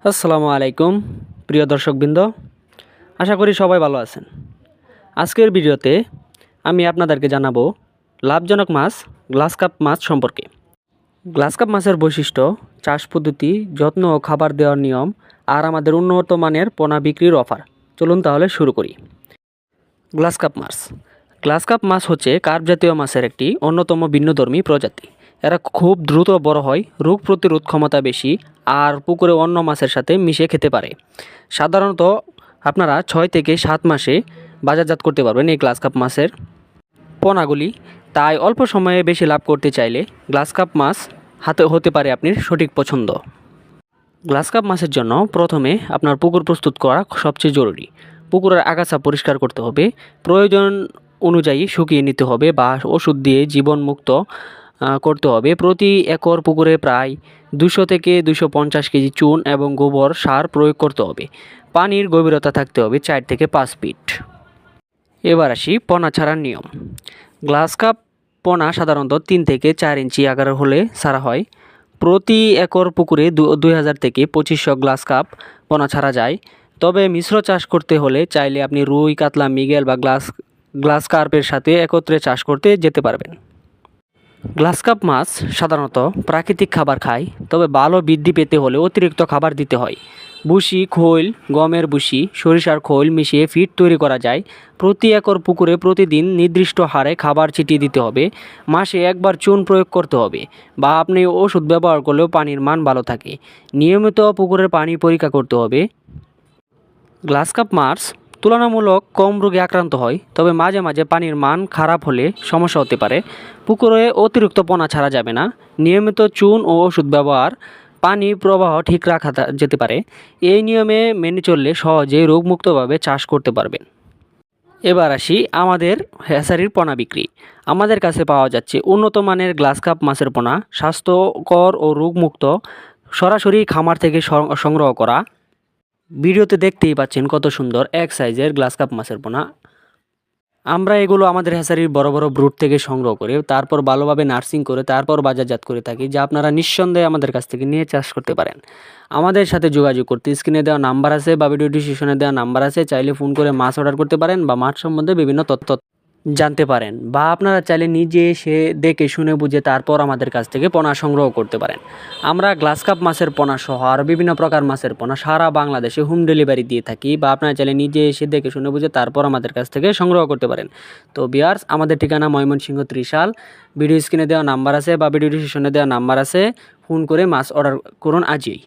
আসসালামু আলাইকুম প্রিয় দর্শকবৃন্দ, আশা করি সবাই ভালো আছেন। আজকের ভিডিওতে আমি আপনাদেরকে জানাবো লাভজনক মাছ গ্লাস কাপ মাছ সম্পর্কে। গ্লাস কাপ মাছের বৈশিষ্ট্য, চাষ পদ্ধতি, যত্ন ও খাবার দেওয়ার নিয়ম আর আমাদের উন্নত মানের পোনা বিক্রির অফার। চলুন তাহলে শুরু করি। গ্লাস কাপ মাছ হচ্ছে কার্প জাতীয় মাছের একটি অন্যতম ভিন্নধর্মী প্রজাতি। এরা খুব দ্রুত বড় হয়, রোগ প্রতিরোধ ক্ষমতা বেশি আর পুকুরে অন্য মাছের সাথে মিশে খেতে পারে। সাধারণত আপনারা 6 থেকে 7 মাসে বাজারজাত করতে পারবেন এই গ্লাস কাপ মাছের পোনাগুলি। তাই অল্প সময়ে বেশি লাভ করতে চাইলে গ্লাস কাপ মাছ হতে পারে আপনার সঠিক পছন্দ। গ্লাস কাপ মাছের জন্য প্রথমে আপনার পুকুর প্রস্তুত করা সবচেয়ে জরুরি। পুকুরের আগাছা পরিষ্কার করতে হবে, প্রয়োজন অনুযায়ী শুকিয়ে নিতে হবে বা ওষুধ দিয়ে জীবাণুমুক্ত করতে হবে। প্রতি একর পুকুরে প্রায় 200 থেকে 250 কেজি চুন এবং গোবর সার প্রয়োগ করতে হবে। পানির গভীরতা থাকতে হবে 4 থেকে 5 ফিট। এবার আসি পোনা ছাড়ার নিয়ম। গ্লাস কাপ পোনা সাধারণত 3 থেকে 4 ইঞ্চি আকারের হলে ছাড়া হয়। প্রতি একর পুকুরে 2000 থেকে 2500 গ্লাস কাপ পোনা ছাড়া যায়। তবে মিশ্র চাষ করতে হলে চাইলে আপনি রুই, কাতলা, মৃগেল বা গ্লাস কার্পের সাথে একত্রে চাষ করতে যেতে পারবেন। গ্লাস কাপ মাছ সাধারণত প্রাকৃতিক খাবার খায়, তবে ভালো বৃদ্ধি পেতে হলে অতিরিক্ত খাবার দিতে হয়। ভুসি, খৈল, গমের ভুসি, সরিষার খৈল মিশিয়ে ফিড তৈরি করা যায়। প্রতি একর পুকুরে প্রতিদিন নির্দিষ্ট হারে খাবার ছিটিয়ে দিতে হবে। মাসে একবার চুন প্রয়োগ করতে হবে বা আপনি ওষুধ ব্যবহার করলেও পানির মান ভালো থাকে। নিয়মিত পুকুরের পানি পরীক্ষা করতে হবে। গ্লাস কাপ মাছ তুলনামূলক কম রোগে আক্রান্ত হয়, তবে মাঝে মাঝে পানির মান খারাপ হলে সমস্যা হতে পারে। পুকুরে অতিরিক্ত পোনা ছাড়া যাবে না। নিয়মিত চুন ও ওষুধ ব্যবহার, পানি প্রবাহ ঠিক রাখা যেতে পারে। এই নিয়মে মেনে চললে সহজেই রোগমুক্তভাবে চাষ করতে পারবেন। এবার আসি আমাদের হ্যাচারির পোনা বিক্রি। আমাদের কাছে পাওয়া যাচ্ছে উন্নত মানের গ্লাস কাপ মাছের পোনা, স্বাস্থ্যকর ও রোগমুক্ত, সরাসরি খামার থেকে সংগ্রহ করা। ভিডিওতে দেখতেই পাচ্ছেন কত সুন্দর এক সাইজের গ্লাস কাপ মাছের পোনা। আমরা এগুলো আমাদের হ্যাচারির বড় বড় ব্রুড থেকে সংগ্রহ করে তারপর ভালোভাবে নার্সিং করে তারপর বাজারজাত করে থাকি, যা আপনারা নিঃসন্দেহে আমাদের কাছ থেকে নিয়ে চাষ করতে পারেন। আমাদের সাথে যোগাযোগ করতে স্ক্রিনে দেওয়া নাম্বার আছে বা ভিডিও ডিসক্রিপশনে দেওয়া নাম্বার আছে, চাইলে ফোন করে মাছ অর্ডার করতে পারেন বা মাছ সম্বন্ধে বিভিন্ন তথ্য জানতে পারেন, বা আপনারা চাইলে নিজে এসে দেখে শুনে বুঝে তারপর আমাদের কাছ থেকে পোনা সংগ্রহ করতে পারেন। আমরা গ্লাস কাপ মাছের পোনা সহ আর বিভিন্ন প্রকার মাছের পোনা সারা বাংলাদেশে হোম ডেলিভারি দিয়ে থাকি, বা আপনারা চাইলে নিজে এসে দেখে শুনে বুঝে তারপর আমাদের কাছ থেকে সংগ্রহ করতে পারেন। তো ভিউয়ার্স, আমাদের ঠিকানা ময়মনসিংহ ত্রিশাল। ভিডিও স্ক্রিনে দেওয়া নাম্বার আছে বা ভিডিও ডিসক্রিপশনে দেওয়া নাম্বার আছে, ফোন করে মাছ অর্ডার করুন আজই।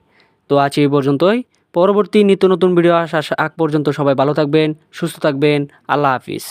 তো আজ এই পর্যন্তই। পরবর্তী নিত্য নতুন ভিডিও আসার আগ পর্যন্ত সবাই ভালো থাকবেন, সুস্থ থাকবেন। আল্লাহ হাফিজ।